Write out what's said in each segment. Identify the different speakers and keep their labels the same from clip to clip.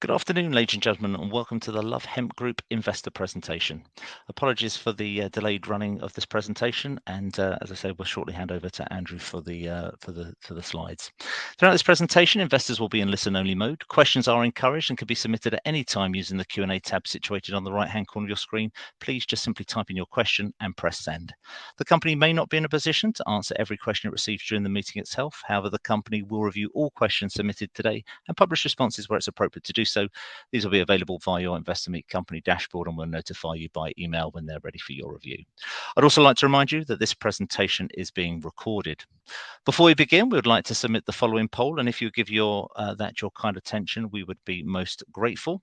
Speaker 1: Good afternoon, ladies and gentlemen, and welcome to the Love Hemp Group investor presentation. Apologies for the delayed running of this presentation, and as I said, we'll shortly hand over to Andrew for the slides. Throughout this presentation, investors will be in listen-only mode. Questions are encouraged and can be submitted at any time using the Q&A tab situated on the right-hand corner of your screen. Please just simply type in your question and press send. The company may not be in a position to answer every question it receives during the meeting itself. However, the company will review all questions submitted today and publish responses where it's appropriate to do so. These will be available via your Investor Meet Company dashboard, and we'll notify you by email when they're ready for your review. I'd also like to remind you that this presentation is being recorded. Before we begin, we would like to submit the following poll, and if you give your kind attention, we would be most grateful.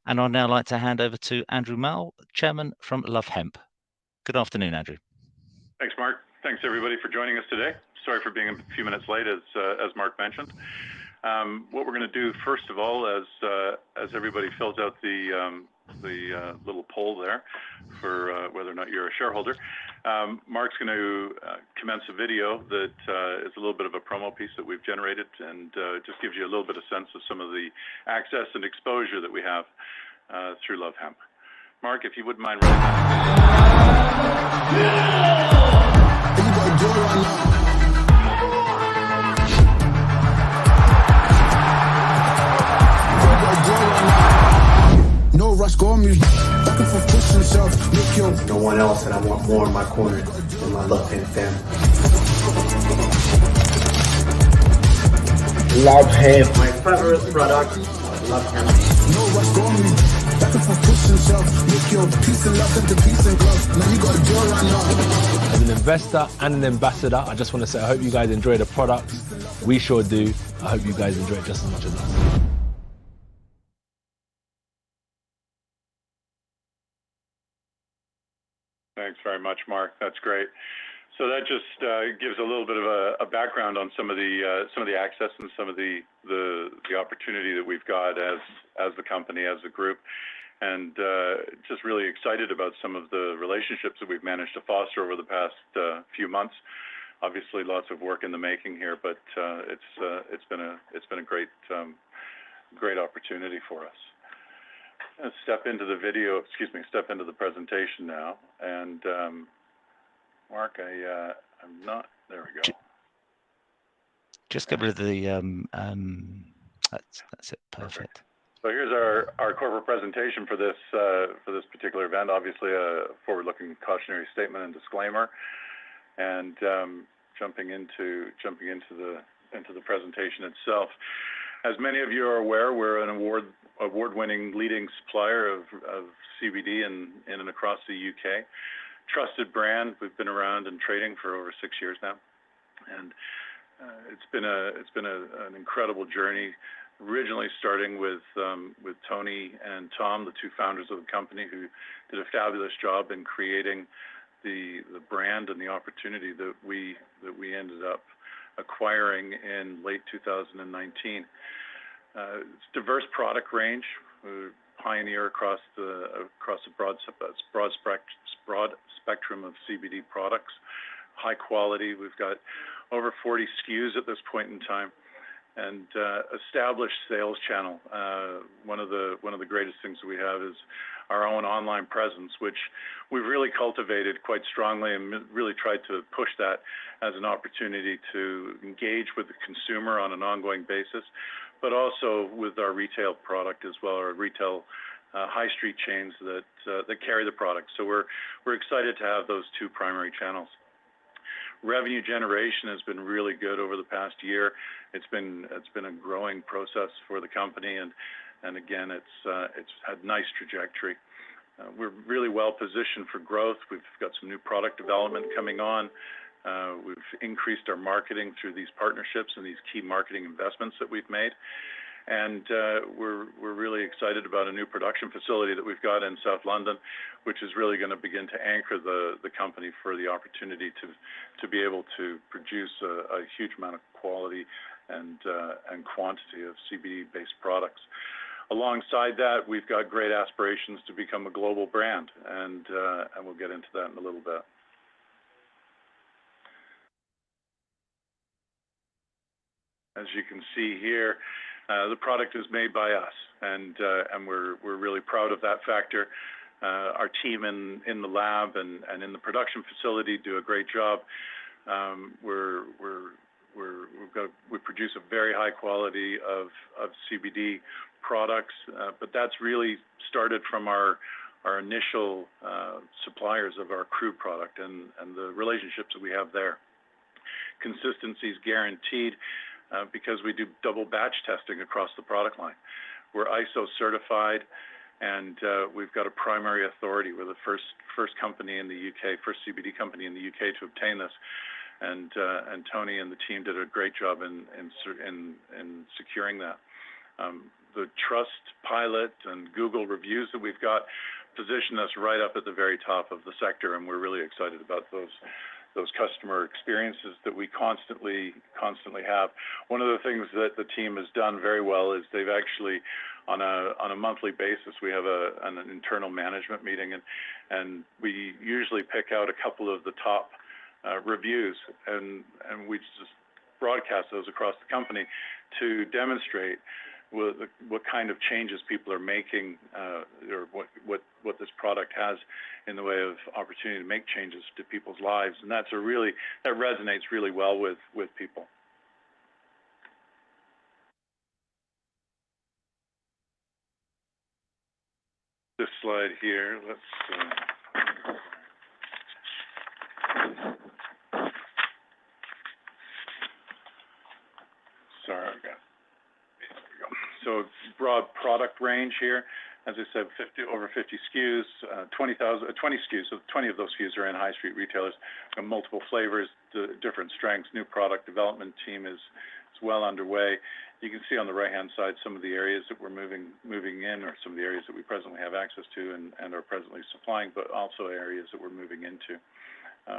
Speaker 1: And I'd now like to hand over to Andrew Mall, Chairman from Love Hemp. Good afternoon, Andrew.
Speaker 2: Thanks, Mark. Thanks, everybody, for joining us today. Sorry for being a few minutes late, as Mark mentioned. What we're going to do, first of all, as everybody fills out the little poll there for whether or not you're a shareholder, Mark's going to commence a video that is a little bit of a promo piece that we've generated, and just gives you a little bit of sense of some of the access and exposure that we have through Love Hemp. Mark, if you wouldn't mind running that. No rush, go on mute. Looking for push himself. Look, yo.
Speaker 3: No one else, and I want more in my corner than my Love Hemp family. Love Hemp, my favorite product. Love Hemp.
Speaker 2: No rush, go on mute. Looking for push himself. Look, yo. Peace and love and the peace and love. Now you got a deal right now.
Speaker 4: As an investor and an ambassador, I just want to say I hope you guys enjoy the products. We sure do. I hope you guys enjoy it just as much as us.
Speaker 2: Thanks very much, Mark. That's great. So that just gives a little bit of a background on some of the access and some of the opportunity that we've got as the company, as a group, and just really excited about some of the relationships that we've managed to foster over the past few months. Obviously, lots of work in the making here, but it's been a great opportunity for us. Let's step into the presentation now. And Mark, I'm not, there we go.
Speaker 1: Just get rid of the, that's it, perfect.
Speaker 2: So here's our corporate presentation for this particular event. Obviously, a forward-looking cautionary statement and disclaimer. And jumping into the presentation itself. As many of you are aware, we're an award-winning leading supplier of CBD in and across the UK. Trusted brand. We've been around and trading for over 6 years now, and it's been an incredible journey. Originally starting with Tony and Tom, the two founders of the company, who did a fabulous job in creating the brand and the opportunity that we ended up acquiring in late 2019. It's diverse product range. We pioneer across the broad spectrum of CBD products. High quality. We've got over 40 SKUs at this point in time, and established sales channel. One of the greatest things that we have is our own online presence, which we've really cultivated quite strongly and really tried to push that as an opportunity to engage with the consumer on an ongoing basis, but also with our retail product as well, our retail high street chains that carry the product. So we're excited to have those two primary channels. Revenue generation has been really good over the past year. It's been a growing process for the company, and again, it's had nice trajectory. We're really well positioned for growth. We've got some new product development coming on. We've increased our marketing through these partnerships and these key marketing investments that we've made. And we're really excited about a new production facility that we've got in South London, which is really going to begin to anchor the company for the opportunity to be able to produce a huge amount of quality and quantity of CBD-based products. Alongside that, we've got great aspirations to become a global brand, and we'll get into that in a little bit. As you can see here, the product is made by us, and we're really proud of that factor. Our team in the lab and in the production facility do a great job. We produce a very high quality of CBD products, but that's really started from our initial suppliers of our crude product and the relationships that we have there. Consistency is guaranteed because we do double batch testing across the product line. We're ISO certified, and we've got a primary authority. We're the first company in the UK, first CBD company in the UK to obtain this. And Tony and the team did a great job in securing that. The Trustpilot and Google reviews that we've got position us right up at the very top of the sector, and we're really excited about those customer experiences that we constantly have. One of the things that the team has done very well is they've actually, on a monthly basis, we have an internal management meeting, and we usually pick out a couple of the top reviews, and we just broadcast those across the company to demonstrate what kind of changes people are making, or what this product has in the way of opportunity to make changes to people's lives, and that resonates really well with people. This slide here, let's. Sorry, I've got. So broad product range here. As I said, over 50 SKUs, 20 SKUs. So 20 of those SKUs are in high street retailers. Multiple flavors, different strengths. New product development team is well underway. You can see on the right-hand side some of the areas that we're moving in, or some of the areas that we presently have access to and are presently supplying, but also areas that we're moving into.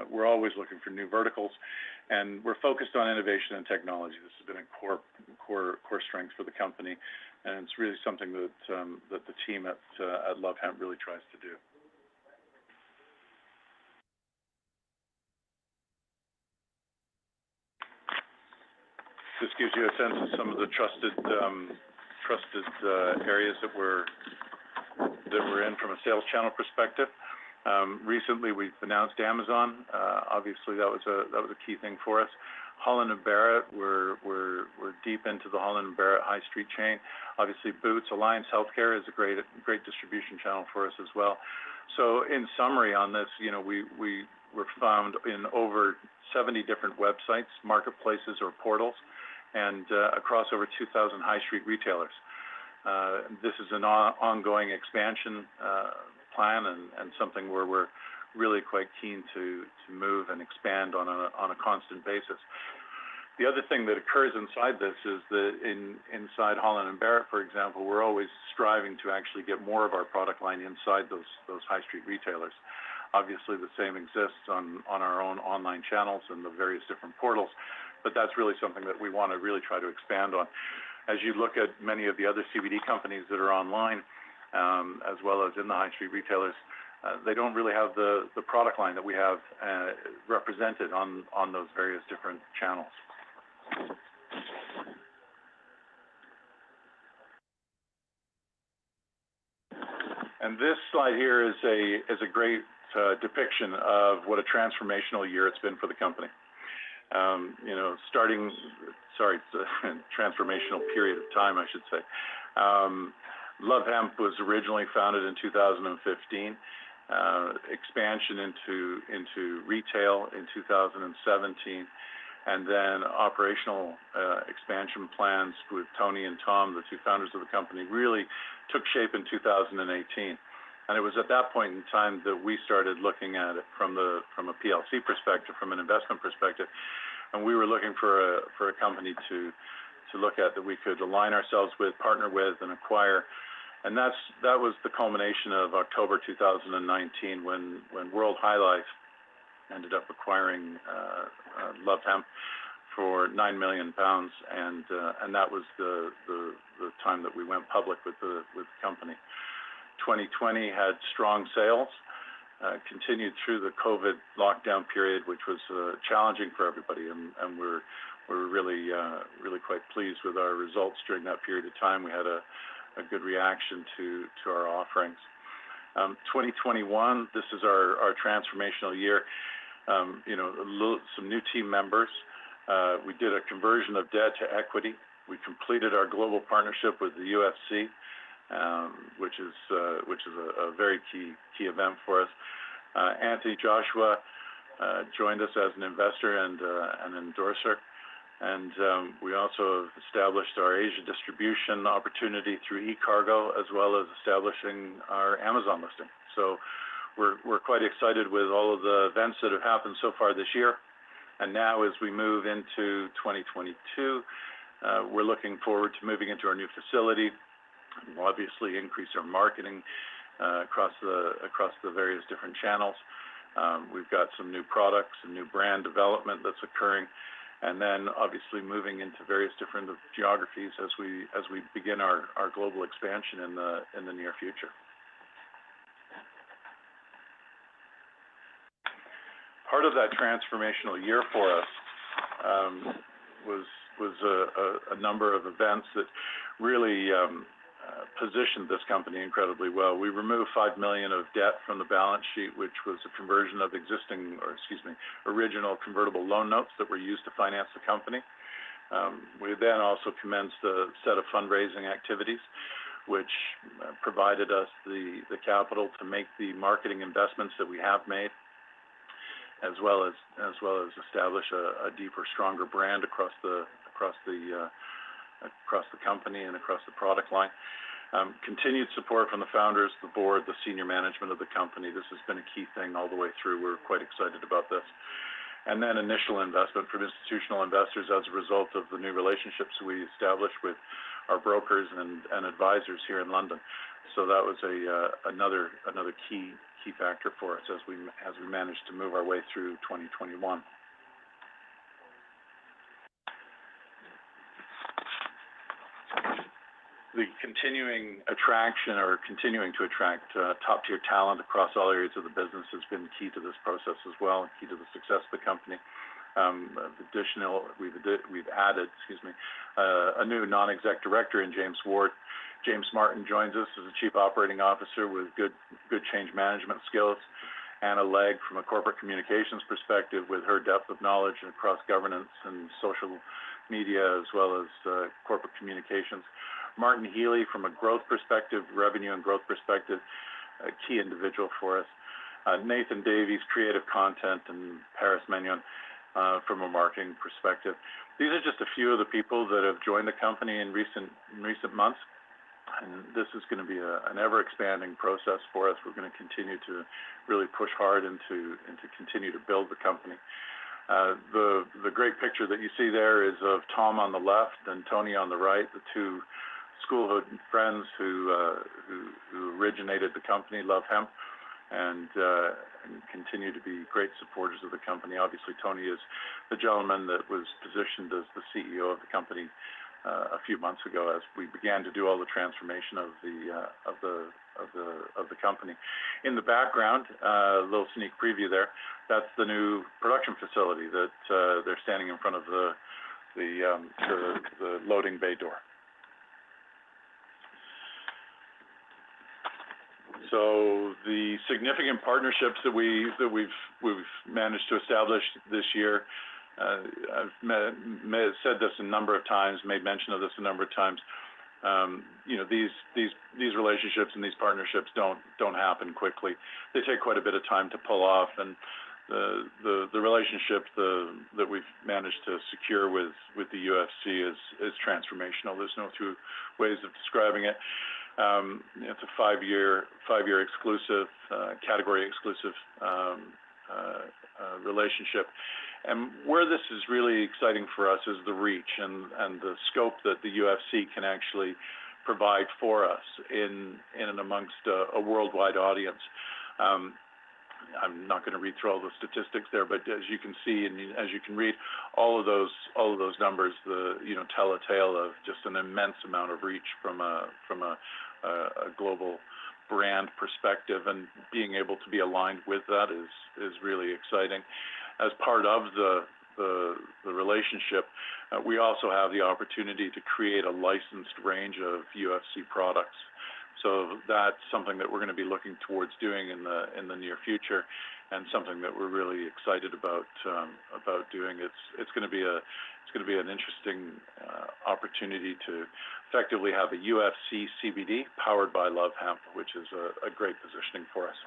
Speaker 2: We're always looking for new verticals, and we're focused on innovation and technology. This has been a core strength for the company, and it's really something that the team at Love Hemp really tries to do. This gives you a sense of some of the trusted areas that we're in from a sales channel perspective. Recently, we've announced Amazon. Obviously, that was a key thing for us. Holland & Barrett, we're deep into the Holland & Barrett high street chain. Obviously, Boots, Alliance Healthcare is a great distribution channel for us as well. So, in summary on this, we were found in over 70 different websites, marketplaces, or portals, and across over 2,000 high street retailers. This is an ongoing expansion plan, and something where we're really quite keen to move and expand on a constant basis. The other thing that occurs inside this is that inside Holland & Barrett, for example, we're always striving to actually get more of our product line inside those high street retailers. Obviously, the same exists on our own online channels and the various different portals, but that's really something that we want to really try to expand on. As you look at many of the other CBD companies that are online, as well as in the high street retailers, they don't really have the product line that we have represented on those various different channels. And this slide here is a great depiction of what a transformational year it's been for the company. It's a transformational period of time, I should say. Love Hemp was originally founded in 2015. Expansion into retail in 2017, and then operational expansion plans with Tony and Tom, the two founders of the company, really took shape in 2018. And it was at that point in time that we started looking at it from a PLC perspective, from an investment perspective, and we were looking for a company to look at that we could align ourselves with, partner with, and acquire. And that was the culmination of October 2019 when World High Life ended up acquiring Love Hemp for £9 million, and that was the time that we went public with the company. 2020 had strong sales, continued through the COVID lockdown period, which was challenging for everybody, and we're really quite pleased with our results during that period of time. We had a good reaction to our offerings. 2021, this is our transformational year. Some new team members. We did a conversion of debt to equity. We completed our global partnership with the UFC, which is a very key event for us. Anthony Joshua joined us as an investor and an endorser. And we also have established our Asia distribution opportunity through Ecargo, as well as establishing our Amazon listing. So we're quite excited with all of the events that have happened so far this year. And now as we move into 2022, we're looking forward to moving into our new facility. We'll obviously increase our marketing across the various different channels. We've got some new products and new brand development that's occurring. And then obviously moving into various different geographies as we begin our global expansion in the near future. Part of that transformational year for us was a number of events that really positioned this company incredibly well. We removed $5 million of debt from the balance sheet, which was a conversion of original convertible loan notes that were used to finance the company. We then also commenced a set of fundraising activities, which provided us the capital to make the marketing investments that we have made, as well as establish a deeper, stronger brand across the company and across the product line. Continued support from the founders, the board, the senior management of the company. This has been a key thing all the way through. We're quite excited about this. And then initial investment from institutional investors as a result of the new relationships we established with our brokers and advisors here in London. So that was another key factor for us as we managed to move our way through 2021. The continuing to attract top-tier talent across all areas of the business has been key to this process as well, and key to the success of the company. We've added a new non-exec director in James Ward. James Martin joins us as a Chief Operating Officer with good change management skills, and a leg from a corporate communications perspective with her depth of knowledge across governance and social media, as well as corporate communications. Martin Healy, from a growth perspective, revenue and growth perspective, a key individual for us. Nathan Davies, creative content, and Paris Magnon from a marketing perspective. These are just a few of the people that have joined the company in recent months, and this is going to be an ever-expanding process for us. We're going to continue to really push hard and to continue to build the company. The great picture that you see there is of Tom on the left and Tony on the right, the two schoolhood friends who originated the company, Love Hemp, and continue to be great supporters of the company. Obviously, Tony is the gentleman that was positioned as the CEO of the company a few months ago as we began to do all the transformation of the company. In the background, a little sneak preview there. That's the new production facility that they're standing in front of the loading bay door. So the significant partnerships that we've managed to establish this year, I've said this a number of times, made mention of this a number of times. These relationships and these partnerships don't happen quickly. They take quite a bit of time to pull off, and the relationship that we've managed to secure with the UFC is transformational. There's no two ways of describing it. It's a five-year exclusive, category exclusive relationship. And where this is really exciting for us is the reach and the scope that the UFC can actually provide for us in and amongst a worldwide audience. I'm not going to read through all the statistics there, but as you can see and as you can read, all of those numbers, tell a tale of just an immense amount of reach from a global brand perspective, and being able to be aligned with that is really exciting. As part of the relationship, we also have the opportunity to create a licensed range of UFC products. So that's something that we're going to be looking towards doing in the near future, and something that we're really excited about doing. It's going to be an interesting opportunity to effectively have a UFC CBD powered by Love Hemp, which is a great positioning for us.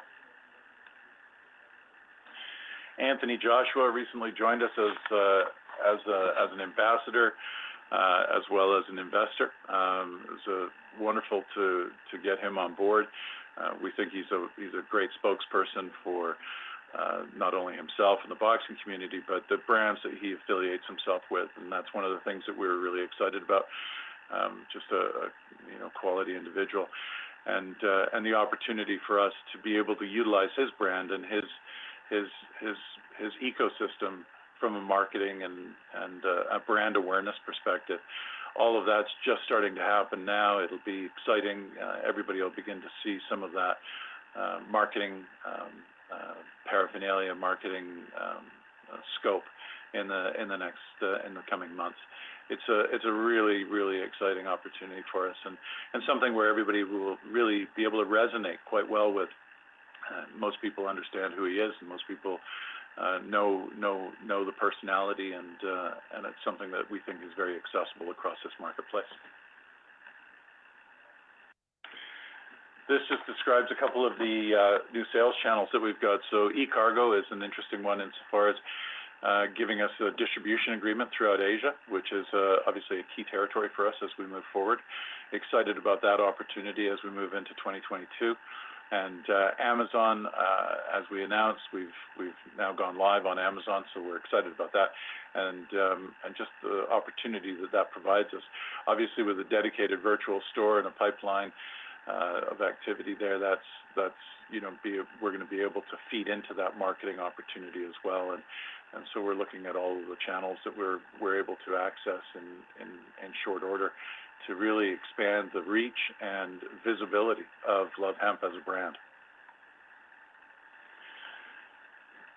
Speaker 2: Anthony Joshua recently joined us as an ambassador, as well as an investor. It was wonderful to get him on board. We think he's a great spokesperson for not only himself and the boxing community, but the brands that he affiliates himself with, and that's one of the things that we're really excited about. Just a quality individual, and the opportunity for us to be able to utilize his brand and his ecosystem from a marketing and a brand awareness perspective. All of that's just starting to happen now. It'll be exciting. Everybody will begin to see some of that marketing paraphernalia, marketing scope in the coming months. It's a really, really exciting opportunity for us, and something where everybody will really be able to resonate quite well with. Most people understand who he is, and most people know the personality, and it's something that we think is very accessible across this marketplace. This just describes a couple of the new sales channels that we've got. So Ecargo is an interesting one insofar as giving us a distribution agreement throughout Asia, which is obviously a key territory for us as we move forward. Excited about that opportunity as we move into 2022. And Amazon, as we announced, we've now gone live on Amazon, so we're excited about that, and just the opportunity that provides us. Obviously, with a dedicated virtual store and a pipeline of activity there, we're going to be able to feed into that marketing opportunity as well, and so we're looking at all of the channels that we're able to access in short order to really expand the reach and visibility of Love Hemp as a brand.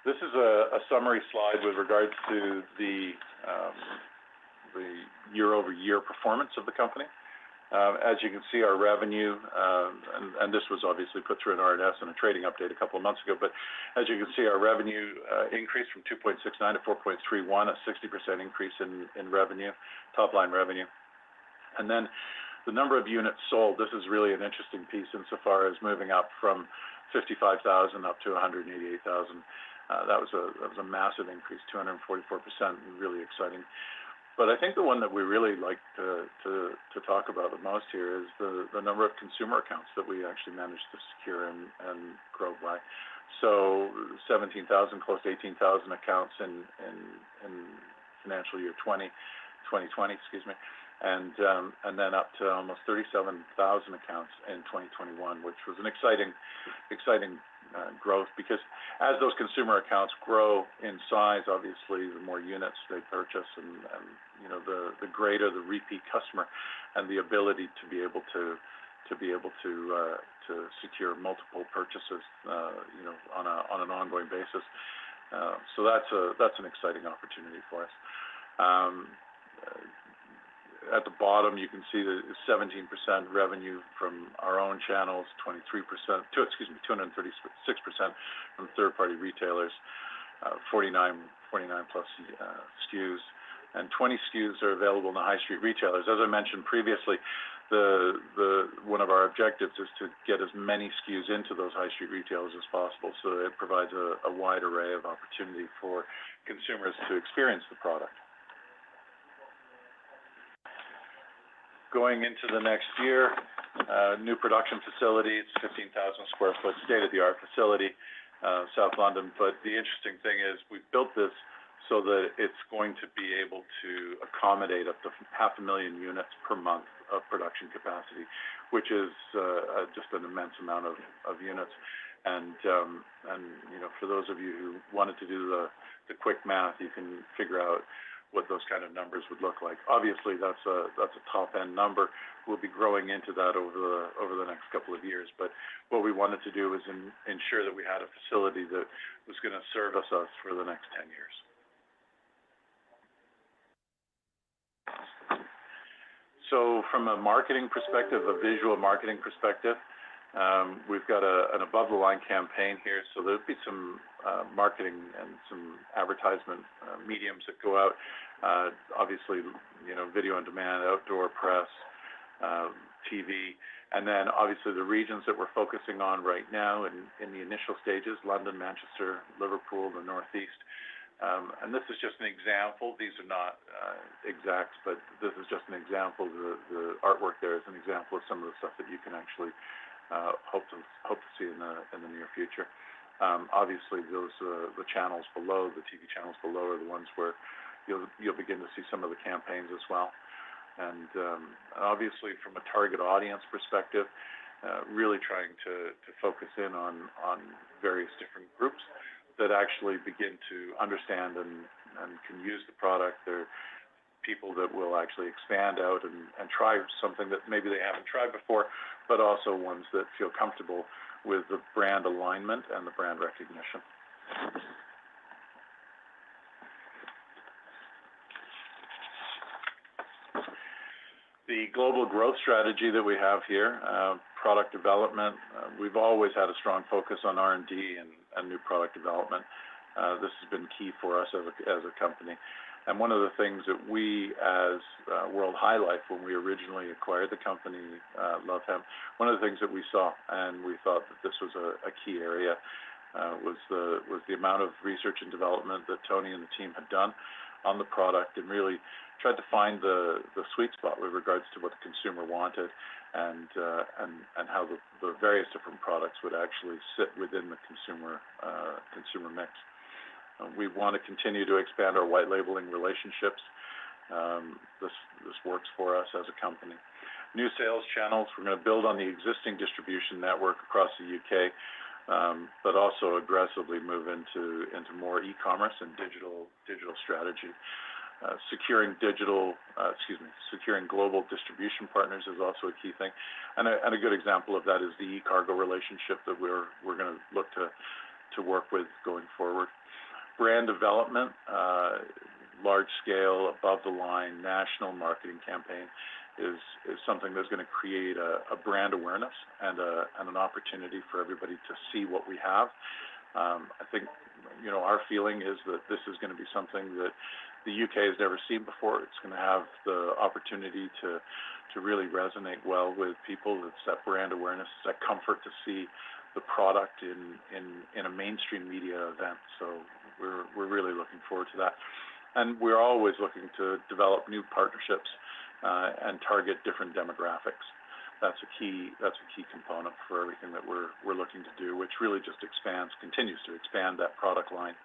Speaker 2: This is a summary slide with regards to the year-over-year performance of the company. As you can see, our revenue, and this was obviously put through an RNS and a trading update a couple of months ago, but as you can see, our revenue increased from 2.69 to 4.31, a 60% increase in revenue, top line revenue. And then the number of units sold, this is really an interesting piece insofar as moving up from 55,000 up to 188,000. That was a massive increase, 244%, really exciting. But I think the one that we really like to talk about the most here is the number of consumer accounts that we actually managed to secure and grow by. So 17,000, close to 18,000 accounts in financial year 2020, excuse me, and then up to almost 37,000 accounts in 2021, which was an exciting growth, because as those consumer accounts grow in size, obviously the more units they purchase, and the greater the repeat customer, and the ability to be able to secure multiple purchases, on an ongoing basis. So that's an exciting opportunity for us. At the bottom, you can see the 17% revenue from our own channels, 236% from third-party retailers, 49 plus SKUs, and 20 SKUs are available in the high street retailers. As I mentioned previously, one of our objectives is to get as many SKUs into those high street retailers as possible, so it provides a wide array of opportunity for consumers to experience the product. Going into the next year, new production facility. It's 15,000 square foot, state-of-the-art facility, South London. But the interesting thing is we've built this so that it's going to be able to accommodate up to 500,000 units per month of production capacity, which is just an immense amount of units. And for those of you who wanted to do the quick math, you can figure out what those kind of numbers would look like. Obviously, that's a top end number. We'll be growing into that over the next couple of years. But what we wanted to do was ensure that we had a facility that was going to service us for the next 10 years. So from a marketing perspective, a visual marketing perspective, we've got an above-the-line campaign here, so there'll be some marketing and some advertisement mediums that go out. Obviously, video on demand, outdoor press, TV, and then obviously the regions that we're focusing on right now in the initial stages: London, Manchester, Liverpool, the Northeast. And this is just an example. These are not exact, but this is just an example. The artwork there is an example of some of the stuff that you can actually hope to see in the near future. Obviously, the channels below, the TV channels below, are the ones where you'll begin to see some of the campaigns as well. And obviously, from a target audience perspective, really trying to focus in on various different groups that actually begin to understand and can use the product. They're people that will actually expand out and try something that maybe they haven't tried before, but also ones that feel comfortable with the brand alignment and the brand recognition. The global growth strategy that we have here, product development, we've always had a strong focus on R&D and new product development. This has been key for us as a company. And one of the things that we, as World High Life, when we originally acquired the company, Love Hemp, one of the things that we saw, and we thought that this was a key area, was the amount of research and development that Tony and the team had done on the product, and really tried to find the sweet spot with regards to what the consumer wanted, and how the various different products would actually sit within the consumer mix. We want to continue to expand our white labeling relationships. This works for us as a company. New sales channels, we're going to build on the existing distribution network across the UK, but also aggressively move into more e-commerce and digital strategy. Securing global distribution partners is also a key thing, and a good example of that is the Ecargo relationship that we're going to look to work with going forward. Brand development, large scale, above the line national marketing campaign is something that's going to create a brand awareness and an opportunity for everybody to see what we have. I think our feeling is that this is going to be something that the UK has never seen before. It's going to have the opportunity to really resonate well with people. It's that brand awareness, it's that comfort to see the product in a mainstream media event. So we're really looking forward to that. And we're always looking to develop new partnerships and target different demographics. That's a key component for everything that we're looking to do, which really just continues to expand that product line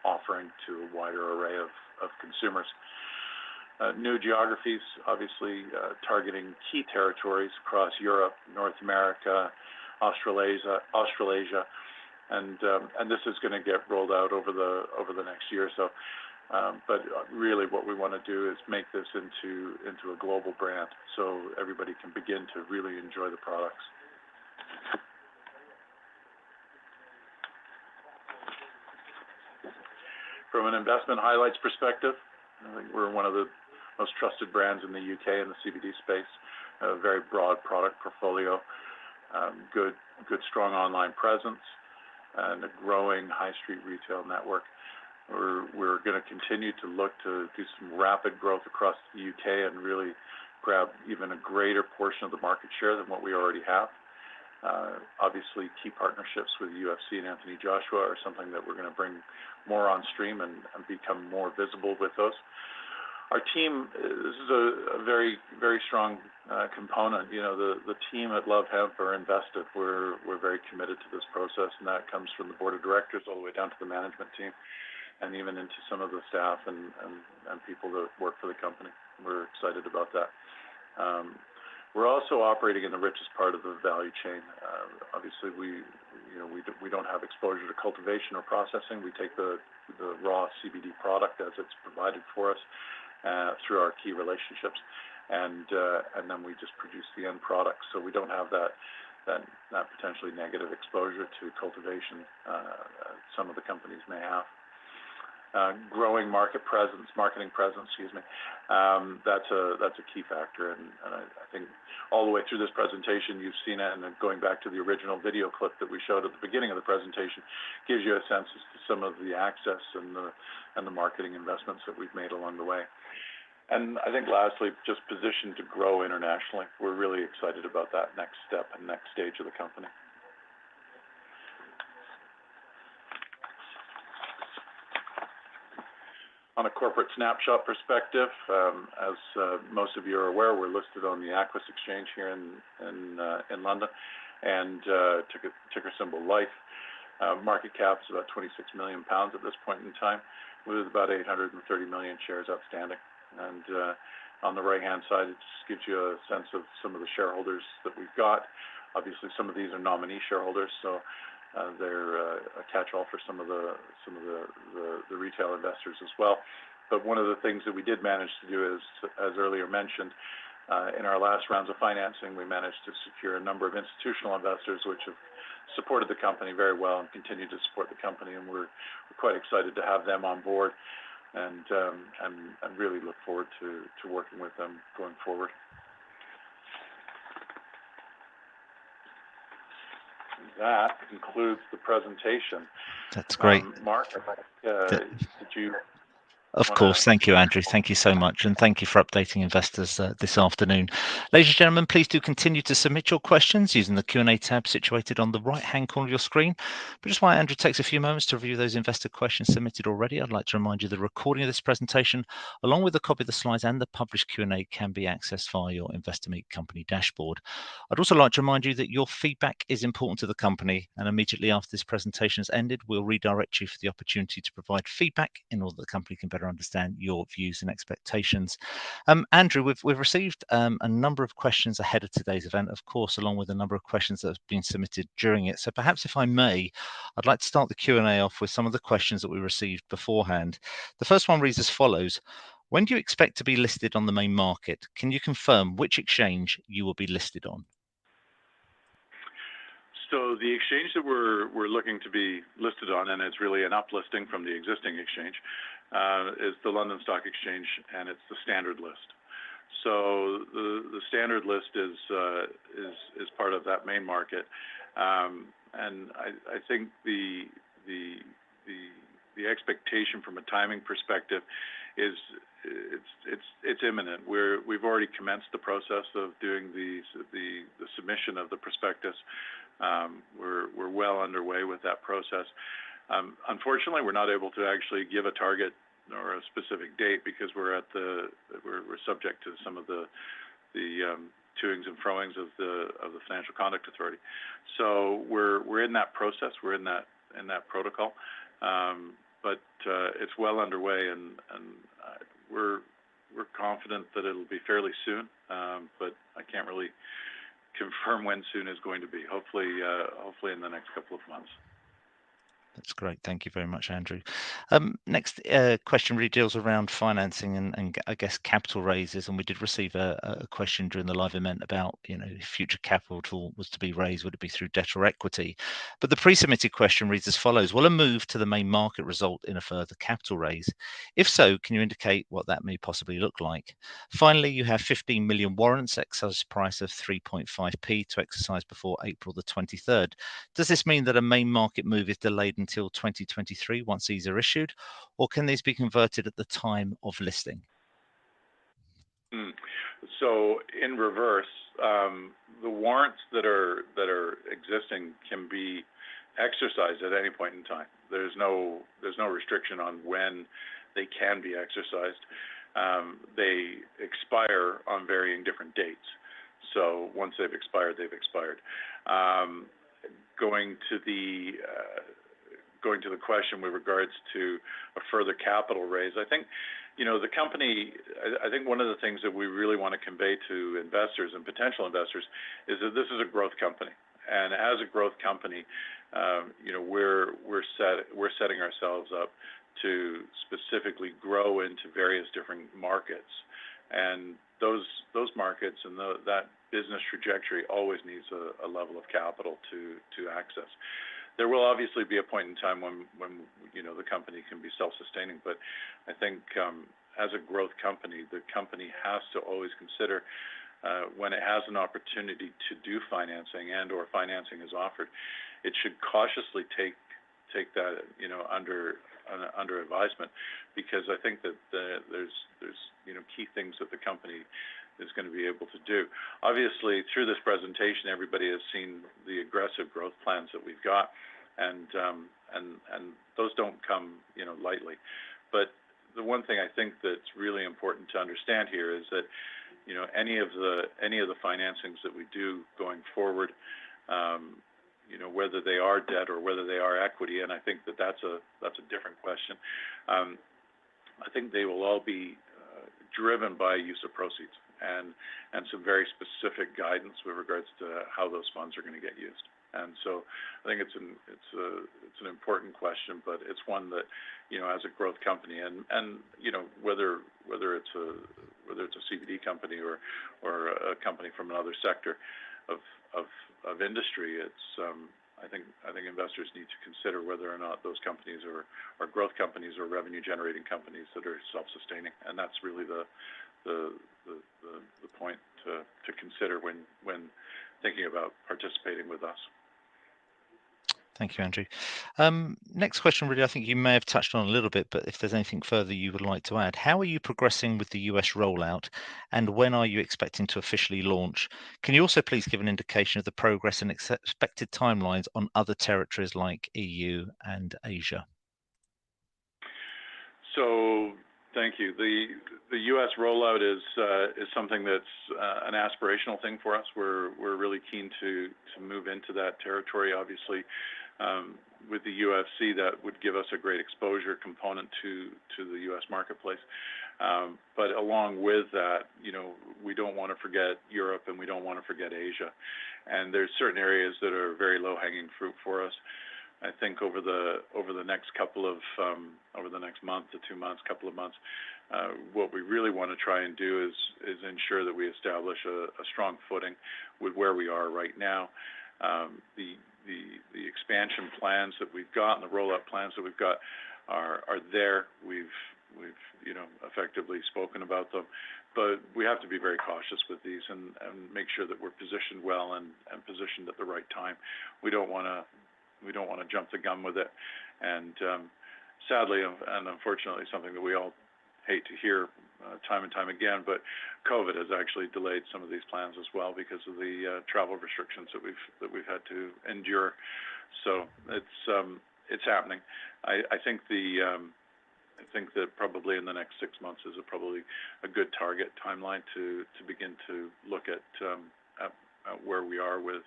Speaker 2: offering to a wider array of consumers. New geographies, obviously targeting key territories across Europe, North America, Australasia, and this is going to get rolled out over the next year or so. But really, what we want to do is make this into a global brand, so everybody can begin to really enjoy the products. From an investment highlights perspective, I think we're one of the most trusted brands in the UK in the CBD space. A very broad product portfolio, good strong online presence, and a growing high street retail network. We're going to continue to look to do some rapid growth across the UK and really grab even a greater portion of the market share than what we already have. Obviously, key partnerships with UFC and Anthony Joshua are something that we're going to bring more on stream and become more visible with those. Our team, this is a very, very strong component. The team at Love Hemp are invested. We're very committed to this process, and that comes from the board of directors all the way down to the management team, and even into some of the staff and people that work for the company. We're excited about that. We're also operating in the richest part of the value chain. Obviously, we don't have exposure to cultivation or processing. We take the raw CBD product as it's provided for us through our key relationships, and then we just produce the end product. So we don't have that potentially negative exposure to cultivation some of the companies may have. Growing marketing presence, that's a key factor, and I think all the way through this presentation you've seen it, and then going back to the original video clip that we showed at the beginning of the presentation gives you a sense as to some of the access and the marketing investments that we've made along the way. And I think lastly, just positioned to grow internationally. We're really excited about that next step and next stage of the company. On a corporate snapshot perspective, as most of you are aware, we're listed on the Aquis Exchange here in London, and ticker symbol LIFE. Market cap is about £26 million at this point in time, with about 830 million shares outstanding. And on the right-hand side, it just gives you a sense of some of the shareholders that we've got. Obviously, some of these are nominee shareholders, so they're a catch-all for some of the retail investors as well. But one of the things that we did manage to do is, as earlier mentioned, in our last rounds of financing, we managed to secure a number of institutional investors which have supported the company very well and continue to support the company, and we're quite excited to have them on board, and really look forward to working with them going forward. That concludes the presentation.
Speaker 1: That's great.
Speaker 2: Mark, did you?
Speaker 1: Of course. Thank you, Andrew. Thank you so much. And thank you for updating investors this afternoon. Ladies and gentlemen, please do continue to submit your questions using the Q&A tab situated on the right-hand corner of your screen. But just while Andrew takes a few moments to review those investor questions submitted already, I'd like to remind you the recording of this presentation, along with a copy of the slides and the published Q&A, can be accessed via your Investor Meet company dashboard. I'd also like to remind you that your feedback is important to the company, and immediately after this presentation has ended, we'll redirect you for the opportunity to provide feedback in order that the company can better understand your views and expectations. Andrew, we've received a number of questions ahead of today's event, of course, along with a number of questions that have been submitted during it. So perhaps, if I may, I'd like to start the Q&A off with some of the questions that we received beforehand. The first one reads as follows: when do you expect to be listed on the main market? Can you confirm which exchange you will be listed on?
Speaker 2: So the exchange that we're looking to be listed on, and it's really an uplisting from the existing exchange, is the London Stock Exchange, and it's the standard list. So the standard list is part of that main market, and I think the expectation from a timing perspective is it's imminent. We've already commenced the process of doing the submission of the prospectus. We're well underway with that process. Unfortunately, we're not able to actually give a target or a specific date because we're subject to some of the toings and froings of the Financial Conduct Authority. So we're in that process. We're in that protocol, but it's well underway, and we're confident that it'll be fairly soon. But I can't really confirm when soon is going to be. Hopefully in the next couple of months.
Speaker 1: That's great. Thank you very much, Andrew. Next question really deals around financing and I guess capital raises. And we did receive a question during the live event about, if future capital was to be raised, would it be through debt or equity? But the pre-submitted question reads as follows: will a move to the main market result in a further capital raise? If so, can you indicate what that may possibly look like? Finally, you have 15 million warrants, exercise price of 3.5p to exercise before April the 23rd. Does this mean that a main market move is delayed until 2023 once these are issued, or can these be converted at the time of listing?
Speaker 2: So in reverse, the warrants that are existing can be exercised at any point in time. There's no restriction on when they can be exercised. They expire on varying different dates. So once they've expired, they've expired. Going to the question with regards to a further capital raise. I think, the company, I think one of the things that we really want to convey to investors and potential investors is that this is a growth company. And as a growth company, we're setting ourselves up to specifically grow into various different markets. And those markets and that business trajectory always needs a level of capital to access. There will obviously be a point in time when the company can be self-sustaining, but I think as a growth company, the company has to always consider when it has an opportunity to do financing or financing is offered, it should cautiously take that under advisement, because I think that there's key things that the company is going to be able to do. Obviously, through this presentation, everybody has seen the aggressive growth plans that we've got, and those don't come lightly. But the one thing I think that's really important to understand here is that any of the financings that we do going forward, whether they are debt or whether they are equity, and I think that's a different question. I think they will all be driven by use of proceeds and some very specific guidance with regards to how those funds are going to get used. And so I think it's an important question, but it's one that as a growth company and whether it's a CBD company or a company from another sector of industry, it's I think investors need to consider whether or not those companies are growth companies or revenue generating companies that are self-sustaining, and that's really the point to consider when thinking about participating with us.
Speaker 1: Thank you, Andrew. Next question, really, I think you may have touched on a little bit, but if there's anything further you would like to add, how are you progressing with the US rollout, and when are you expecting to officially launch? Can you also please give an indication of the progress and expected timelines on other territories like EU and Asia?
Speaker 2: So, thank you. The U.S. rollout is something that's an aspirational thing for us. We're really keen to move into that territory. Obviously, with the UFC, that would give us a great exposure component to the U.S. marketplace. But along with that, we don't want to forget Europe and we don't want to forget Asia. And there's certain areas that are very low-hanging fruit for us. I think over the next over the next month to 2 months, couple of months, what we really want to try and do is ensure that we establish a strong footing with where we are right now. The expansion plans that we've got and the rollout plans that we've got are there. We've effectively spoken about them, but we have to be very cautious with these and make sure that we're positioned well and positioned at the right time. We don't want to jump the gun with it, and sadly and unfortunately, something that we all hate to hear time and time again, but COVID has actually delayed some of these plans as well because of the travel restrictions that we've had to endure. So it's happening. I think that probably in the next 6 months is probably a good target timeline to begin to look at where we are with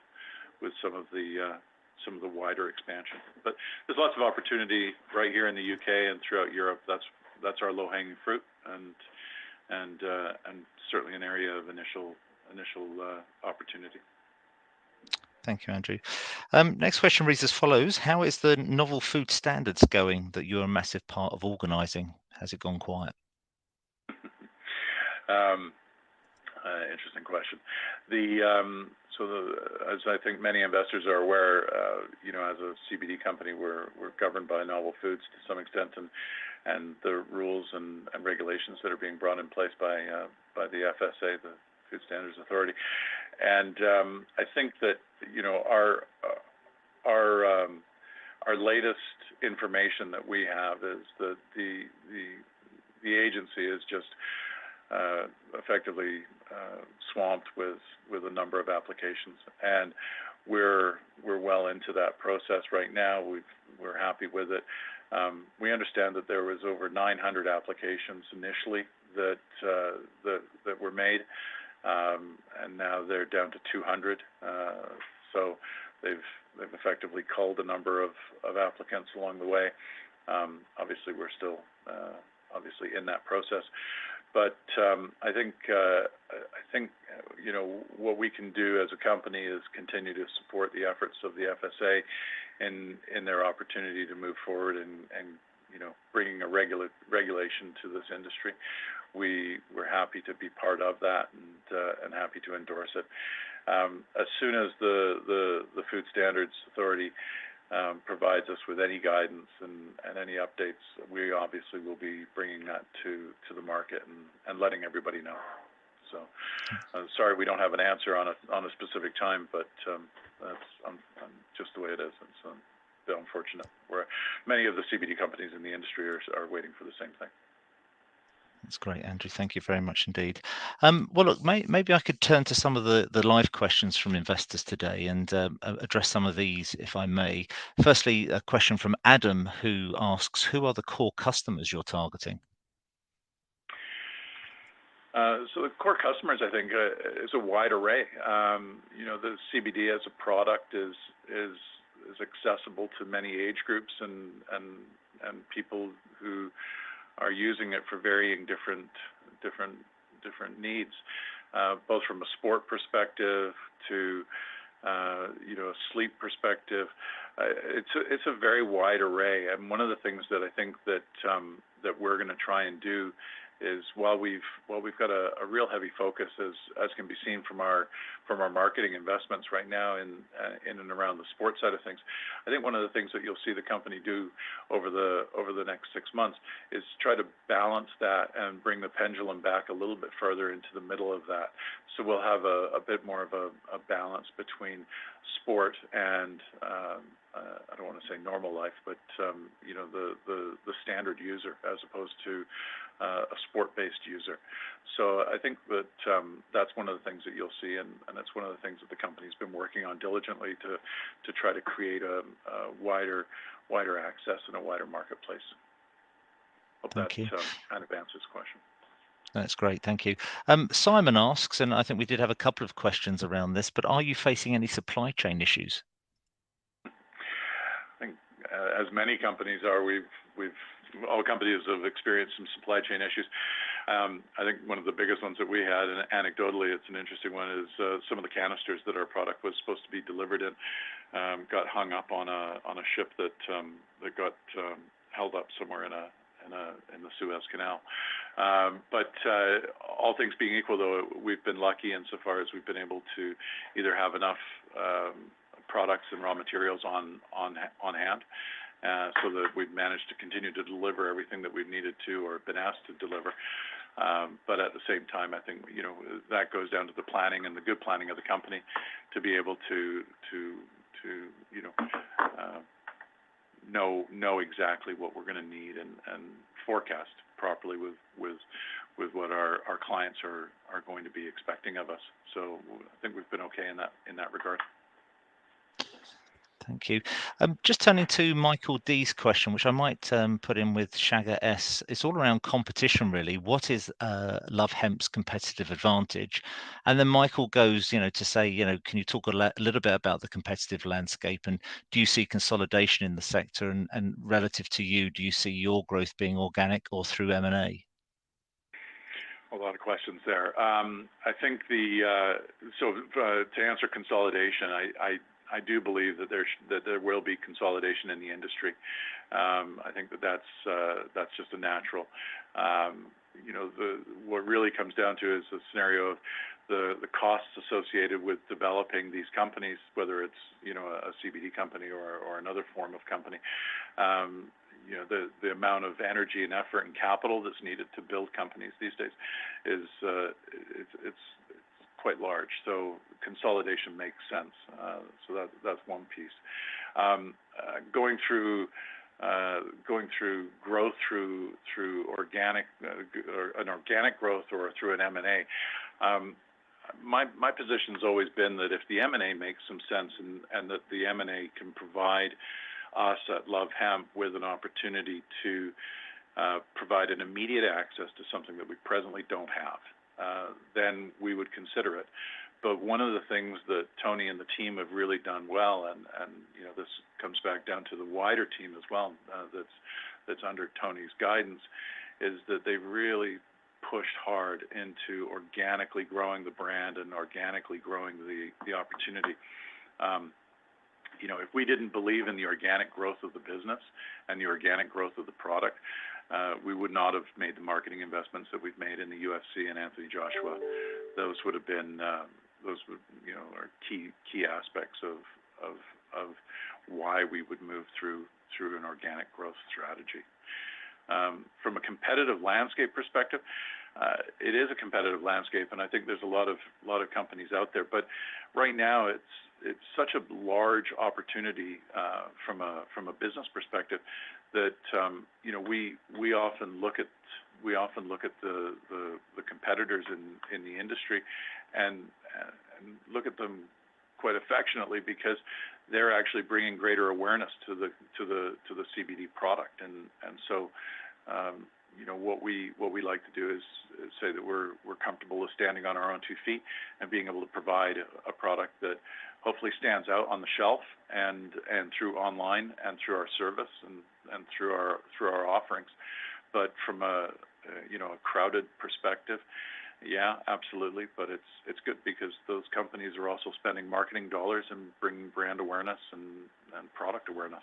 Speaker 2: some of the wider expansion. But there's lots of opportunity right here in the UK and throughout Europe. That's our low-hanging fruit, and certainly an area of initial opportunity.
Speaker 1: Thank you, Andrew. Next question reads as follows: how is the novel food standards going that you're a massive part of organising? Has it gone quiet?
Speaker 2: Interesting question. As I think many investors are aware, as a CBD company, we're governed by novel foods to some extent, and the rules and regulations that are being brought in place by the FSA, the Food Standards Authority. And I think that our latest information that we have is that the agency is just effectively swamped with a number of applications, and we're well into that process right now. We're happy with it. We understand that there was over 900 applications initially that were made, and now they're down to 200. So they've effectively culled a number of applicants along the way. Obviously, we're still obviously in that process. But I think what we can do as a company is continue to support the efforts of the FSA in their opportunity to move forward and bringing a regulation to this industry. We're happy to be part of that and happy to endorse it. As soon as the Food Standards Authority provides us with any guidance and any updates, we obviously will be bringing that to the market and letting everybody know. So, sorry we don't have an answer on a specific time, but that's just the way it is. It's a bit unfortunate. Where many of the CBD companies in the industry are waiting for the same thing.
Speaker 1: That's great, Andrew. Thank you very much indeed. Well, look, maybe I could turn to some of the live questions from investors today and address some of these, if I may. Firstly, a question from Adam, who asks, who are the core customers you're targeting?
Speaker 2: So the core customers, I think, is a wide array. The CBD as a product is accessible to many age groups and people who are using it for varying different needs, both from a sport perspective to a sleep perspective. It's a very wide array, and one of the things that I think that we're going to try and do is while we've got a real heavy focus as can be seen from our marketing investments right now in and around the sports side of things. I think one of the things that you'll see the company do over the next 6 months is try to balance that and bring the pendulum back a little bit further into the middle of that. So we'll have a bit more of a balance between sport and I don't want to say normal life, but the standard user as opposed to a sport-based user. So I think that that's one of the things that you'll see, and that's one of the things that the company's been working on diligently to try to create a wider access and a wider marketplace. Hope that kind of answers the question.
Speaker 1: That's great, thank you. Simon asks, and I think we did have a couple of questions around this, but are you facing any supply chain issues?
Speaker 2: I think as many companies are, all companies have experienced some supply chain issues. I think one of the biggest ones that we had, and anecdotally it's an interesting one, is some of the canisters that our product was supposed to be delivered in got hung up on a ship that got held up somewhere in the Suez Canal. But all things being equal, though, we've been lucky insofar as we've been able to either have enough products and raw materials on hand, so that we've managed to continue to deliver everything that we've needed to or been asked to deliver. But at the same time, I think that goes down to the planning and the good planning of the company to be able to know exactly what we're going to need and forecast properly with what our clients are going to be expecting of us. So I think we've been okay in that regard.
Speaker 1: Thank you. Just turning to Michael D's question, which I might put in with Shagger S. It's all around competition, really. What is Love Hemp's competitive advantage? And then Michael goes, to say, can you talk a little bit about the competitive landscape, and do you see consolidation in the sector? And relative to you, do you see your growth being organic or through M&A?
Speaker 2: A lot of questions there. I think to answer consolidation, I do believe that there will be consolidation in the industry. I think that's just a natural. What really comes down to is the scenario of the costs associated with developing these companies, whether it's a CBD company or another form of company. The amount of energy and effort and capital that's needed to build companies these days is it's quite large. So consolidation makes sense. So that's one piece. Going through growth through organic or an organic growth or through an M&A. My position's always been that if the M&A makes some sense and that the M&A can provide us at Love Hemp with an opportunity to provide an immediate access to something that we presently don't have, then we would consider it. But one of the things that Tony and the team have really done well, and this comes back down to the wider team as well, that's under Tony's guidance, is that they've really pushed hard into organically growing the brand and organically growing the opportunity. If we didn't believe in the organic growth of the business and the organic growth of the product, we would not have made the marketing investments that we've made in the UFC and Anthony Joshua. Those would have been are key aspects of why we would move through an organic growth strategy. From a competitive landscape perspective, it is a competitive landscape, and I think there's a lot of companies out there. But right now, it's such a large opportunity from a business perspective that we often look at the competitors in the industry and look at them quite affectionately, because they're actually bringing greater awareness to the CBD product, and so what we like to do is say that we're comfortable with standing on our own 2 feet and being able to provide a product that hopefully stands out on the shelf and through online and through our service and through our offerings. But from a crowded perspective, yeah, absolutely. But it's good because those companies are also spending marketing dollars and bringing brand awareness and product awareness.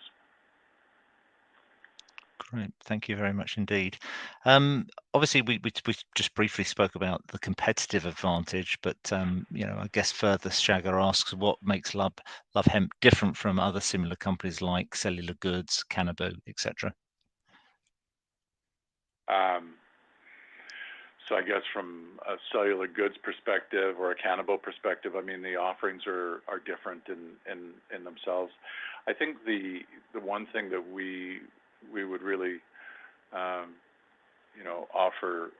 Speaker 1: Great, thank you very much indeed. Obviously, we just briefly spoke about the competitive advantage, but I guess further, Shagger asks, what makes Love Hemp different from other similar companies like Cellular Goods, Cannabis, etc.?
Speaker 2: So I guess from a Cellular Goods perspective or a Cannabis perspective, I mean, the offerings are different in themselves. I think the one thing that we would really offer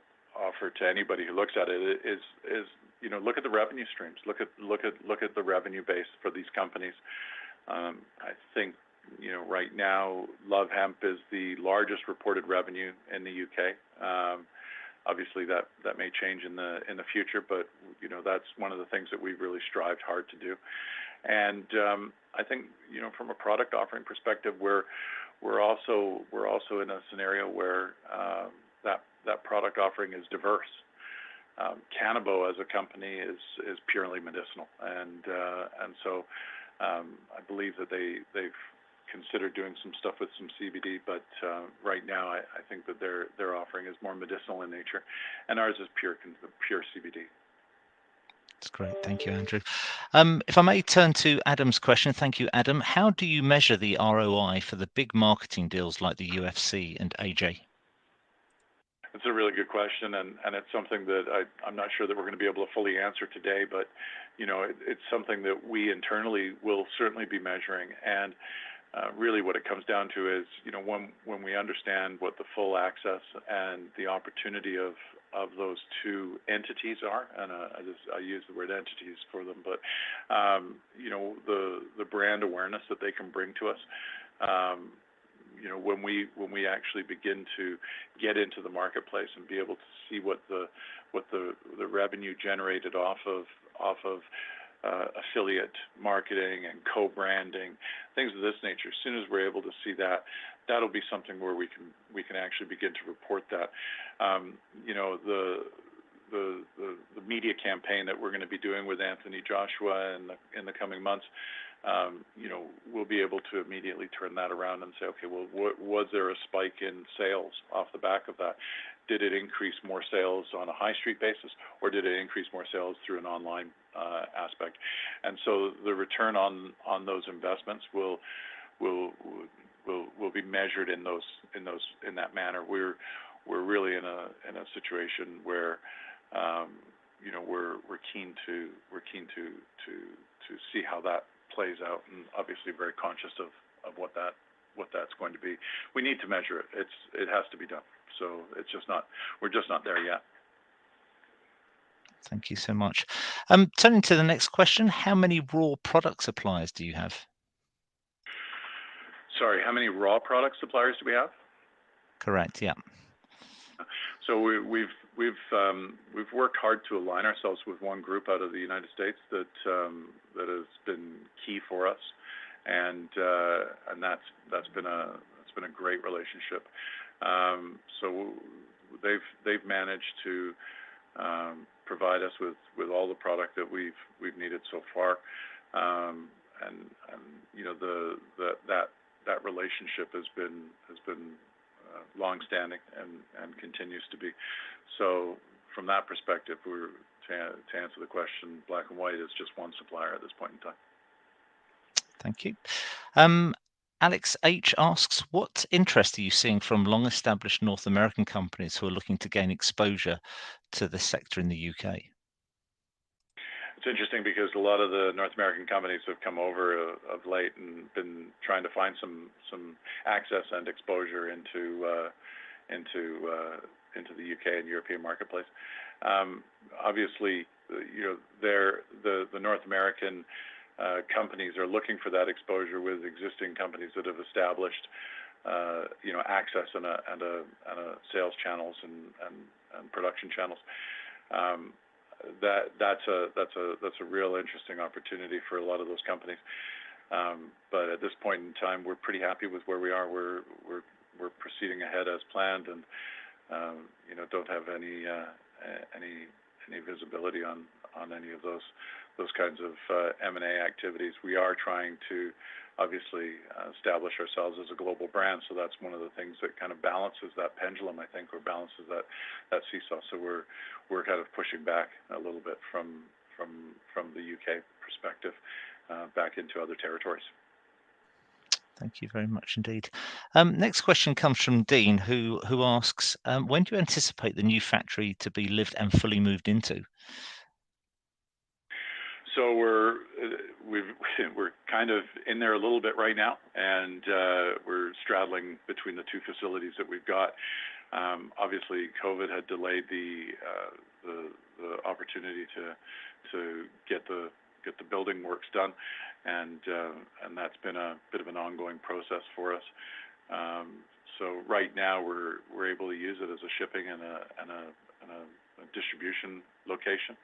Speaker 2: to anybody who looks at it is look at the revenue streams, look at the revenue base for these companies. I think right now Love Hemp is the largest reported revenue in the UK. Obviously that may change in the future, but that's one of the things that we've really strived hard to do. And I think from a product offering perspective, we're also in a scenario where that product offering is diverse. Cannabis as a company is purely medicinal, and so I believe that they've considered doing some stuff with some CBD, but right now I think that their offering is more medicinal in nature, and ours is pure CBD.
Speaker 1: That's great. Thank you, Andrew. If I may turn to Adam's question. Thank you, Adam. How do you measure the ROI for the big marketing deals like the UFC and AJ?
Speaker 2: It's a really good question, and it's something that I'm not sure that we're going to be able to fully answer today, but it's something that we internally will certainly be measuring. And really what it comes down to is when we understand what the full access and the opportunity of those two entities are, and I use the word entities for them, but the brand awareness that they can bring to us, when we actually begin to get into the marketplace and be able to see what the revenue generated off of affiliate marketing and co-branding, things of this nature. As soon as we're able to see that, that'll be something where we can actually begin to report that. The media campaign that we're going to be doing with Anthony Joshua in the coming months, we'll be able to immediately turn that around and say, okay, well, was there a spike in sales off the back of that? Did it increase more sales on a high street basis, or did it increase more sales through an online aspect? And so the return on those investments will be measured in that manner. We're really in a situation where we're keen to see how that plays out, and obviously very conscious of what that's going to be. We need to measure it. It has to be done. So we're just not there yet.
Speaker 1: Thank you so much. Turning to the next question, how many raw product suppliers do you have?
Speaker 2: Sorry, how many raw product suppliers do we have?
Speaker 1: Correct, yeah.
Speaker 2: So So we've worked hard to align ourselves with one group out of the United States that has been key for us, and that's been a great relationship. So they've managed to provide us with all the product that we've needed so far, and you know that relationship has been long-standing and continues to be. So from that perspective, to answer the question, black and white is just one supplier at this point in time.
Speaker 1: Thank you. Alex H asks, what interest are you seeing from long-established North American companies who are looking to gain exposure to the sector in the UK?
Speaker 2: It's interesting because a lot of the North American companies have come over of late and been trying to find some access and exposure into the UK and European marketplace. Obviously, you know, the North American companies are looking for that exposure with existing companies that have established, you know, access and a sales channels and production channels. That's a real interesting opportunity for a lot of those companies. But at this point in time, we're pretty happy with where we are. We're proceeding ahead as planned, and you know, don't have any visibility on any of those kinds of M&A activities. We are trying to obviously establish ourselves as a global brand, so that's one of the things that kind of balances that pendulum, I think, or balances that seesaw. So we're kind of pushing back a little bit from the UK perspective back into other territories.
Speaker 1: Thank you very much indeed. Next question comes from Dean, who asks, when do you anticipate the new factory to be lived and fully moved into?
Speaker 2: So we're kind of in there a little bit right now, and we're straddling between the two facilities that we've got. Obviously, COVID had delayed the opportunity to get the building works done, and that's been a bit of an ongoing process for us. So right now we're able to use it as a shipping and a distribution location.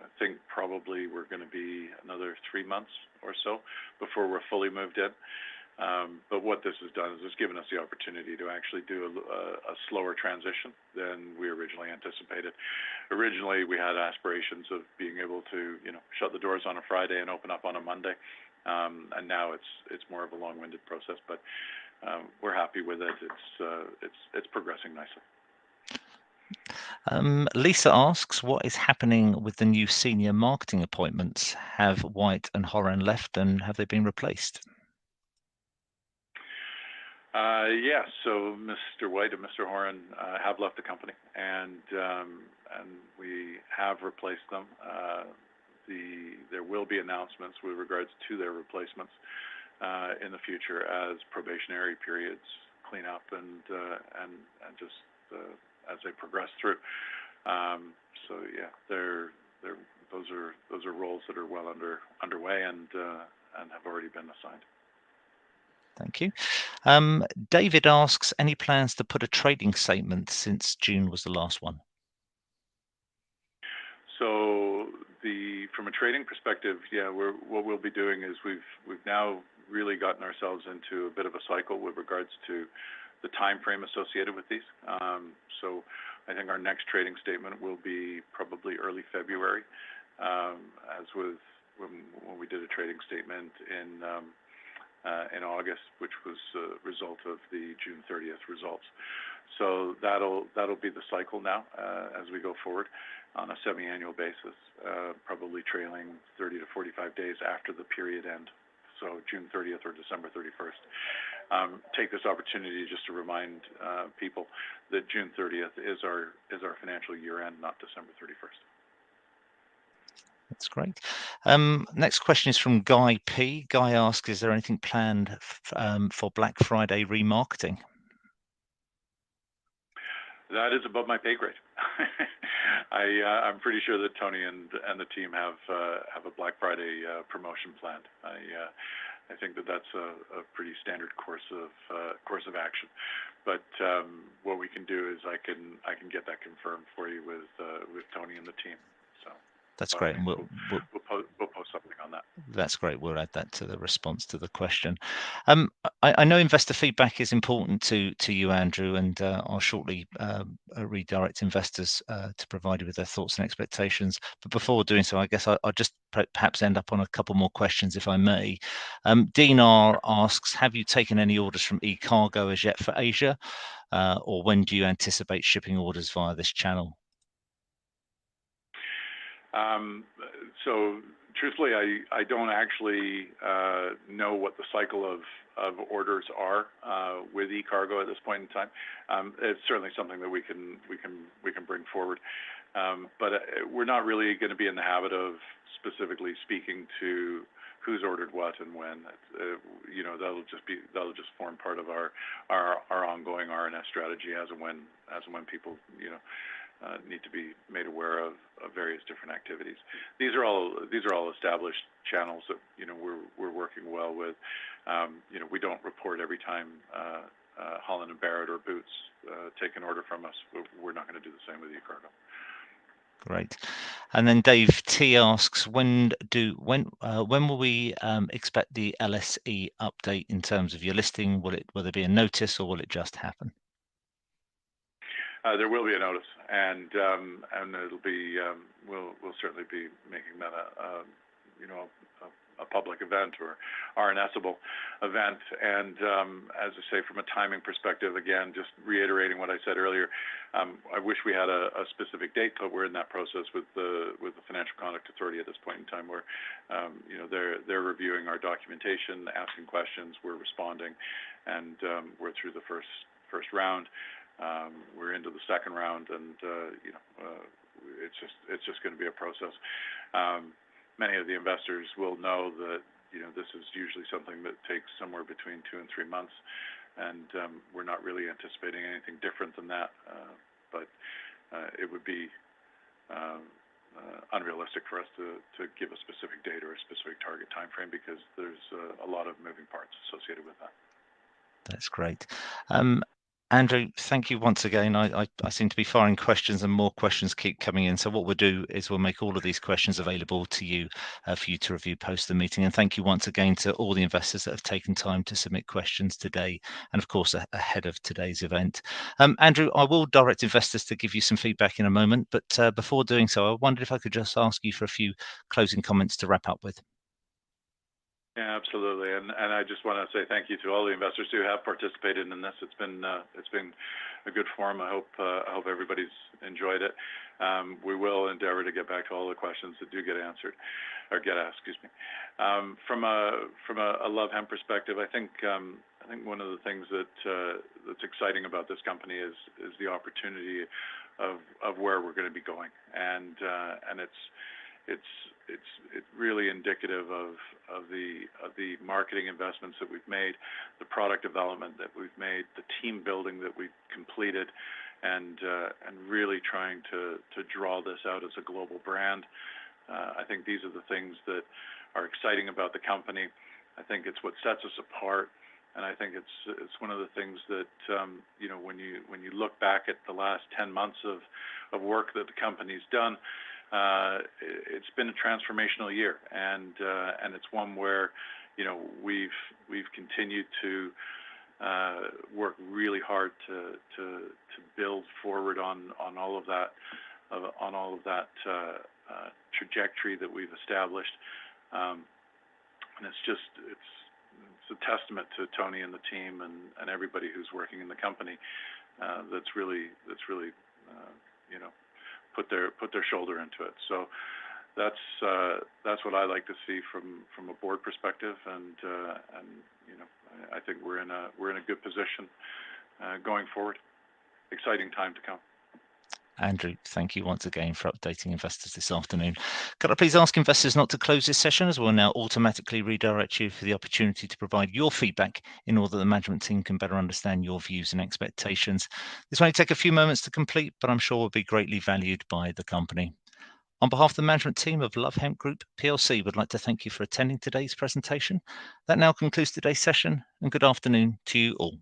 Speaker 2: I think probably we're going to be another 3 months or so before we're fully moved in. But what this has done is it's given us the opportunity to actually do a slower transition than we originally anticipated. Originally, we had aspirations of being able to, you know, shut the doors on a Friday and open up on a Monday, and now it's more of a long-winded process. But we're happy with it. It's progressing nicely.
Speaker 1: Lisa asks, what is happening with the new senior marketing appointments? Have White and Horan left, and have they been replaced?
Speaker 2: Yeah, so Mr. White and Mr. Horan have left the company, and we have replaced them. There will be announcements with regards to their replacements in the future as probationary periods clean up and just as they progress through. So yeah, those are roles that are well underway and have already been assigned.
Speaker 1: Thank you. David asks, any plans to put a trading statement since June was the last one?
Speaker 2: So from a trading perspective, yeah, what we'll be doing is we've now really gotten ourselves into a bit of a cycle with regards to the time frame associated with these. So I think our next trading statement will be probably early February, as with when we did a trading statement in August, which was a result of the June 30th results. So that'll be the cycle now as we go forward on a semi-annual basis, probably trailing 30 to 45 days after the period end. So June 30th or December 31st. Take this opportunity just to remind people that June 30th is our financial year end, not December 31st.
Speaker 1: That's great. Next question is from Guy P. Guy asks, is there anything planned for Black Friday remarketing?
Speaker 2: That is above my pay grade. I'm pretty sure that Tony and the team have a Black Friday promotion planned. I think that's a pretty standard course of action. But what we can do is I can get that confirmed for you with Tony and the team. So
Speaker 1: that's great, and
Speaker 2: we'll post something on that.
Speaker 1: That's great. We'll add that to the response to the question. I know investor feedback is important to you, Andrew, and I'll shortly redirect investors to provide you with their thoughts and expectations. But before doing so, I guess I'll just perhaps end up on a couple more questions, if I may. Dean R asks, have you taken any orders from Ecargo as yet for Asia, or when do you anticipate shipping orders via this channel?
Speaker 2: So truthfully, I don't actually know what the cycle of orders are with Ecargo at this point in time. It's certainly something that we can bring forward, but we're not really going to be in the habit of specifically speaking to who's ordered what and when. That'll just form part of our ongoing RNS strategy as and when people need to be made aware of various different activities. These are all established channels that we're working well with. We don't report every time Holland and Barrett or Boots take an order from us. We're not going to do the same with Ecargo.
Speaker 1: Great. And then Dave T asks, when will we expect the LSE update in terms of your listing? Will there be a notice, or will it just happen?
Speaker 2: There will be a notice, and it'll be we'll certainly be making that a public event or RNSable event. And as I say, from a timing perspective, again, just reiterating what I said earlier, I wish we had a specific date, but we're in that process with the Financial Conduct Authority at this point in time, where they're reviewing our documentation, asking questions, we're responding, and we're through the first round. We're into the second round, and it's just going to be a process. Many of the investors will know that this is usually something that takes somewhere between 2 and 3 months, and we're not really anticipating anything different than that. But it would be unrealistic for us to give a specific date or a specific target time frame, because there's a lot of moving parts associated with that.
Speaker 1: That's great. Andrew, thank you once again. I seem to be firing questions, and more questions keep coming in. So what we'll do is we'll make all of these questions available to you for you to review post the meeting. And thank you once again to all the investors that have taken time to submit questions today, and of course ahead of today's event. Andrew, I will direct investors to give you some feedback in a moment, but before doing so, I wondered if I could just ask you for a few closing comments to wrap up with.
Speaker 2: Yeah, absolutely, and I just want to say thank you to all the investors who have participated in this. It's been a good forum. I hope everybody's enjoyed it. We will endeavor to get back to all the questions that do get answered or get asked. Excuse me. From a Love Hemp perspective, I think one of the things that's exciting about this company is the opportunity of where we're going to be going, and it's really indicative of the marketing investments that we've made, the product development that we've made, the team building that we've completed, and really trying to draw this out as a global brand. I think these are the things that are exciting about the company. I think it's what sets us apart, and I think it's one of the things that when you look back at the last 10 months of work that the company's done. It's been a transformational year, and it's one where we've continued to work really hard to build forward on all of that trajectory that we've established, and it's a testament to Tony and the team and everybody who's working in the company that's really put their shoulder into it. So that's what I like to see from a board perspective, and I think we're in a good position going forward. Exciting time to come.
Speaker 1: Andrew, thank you once again for updating investors this afternoon. Could I please ask investors not to close this session, as we'll now automatically redirect you for the opportunity to provide your feedback in order that the management team can better understand your views and expectations. This may take a few moments to complete, but I'm sure will be greatly valued by the company. On behalf of the management team of Love Hemp Group PLC, we'd like to thank you for attending today's presentation. That now concludes today's session, and good afternoon to you all.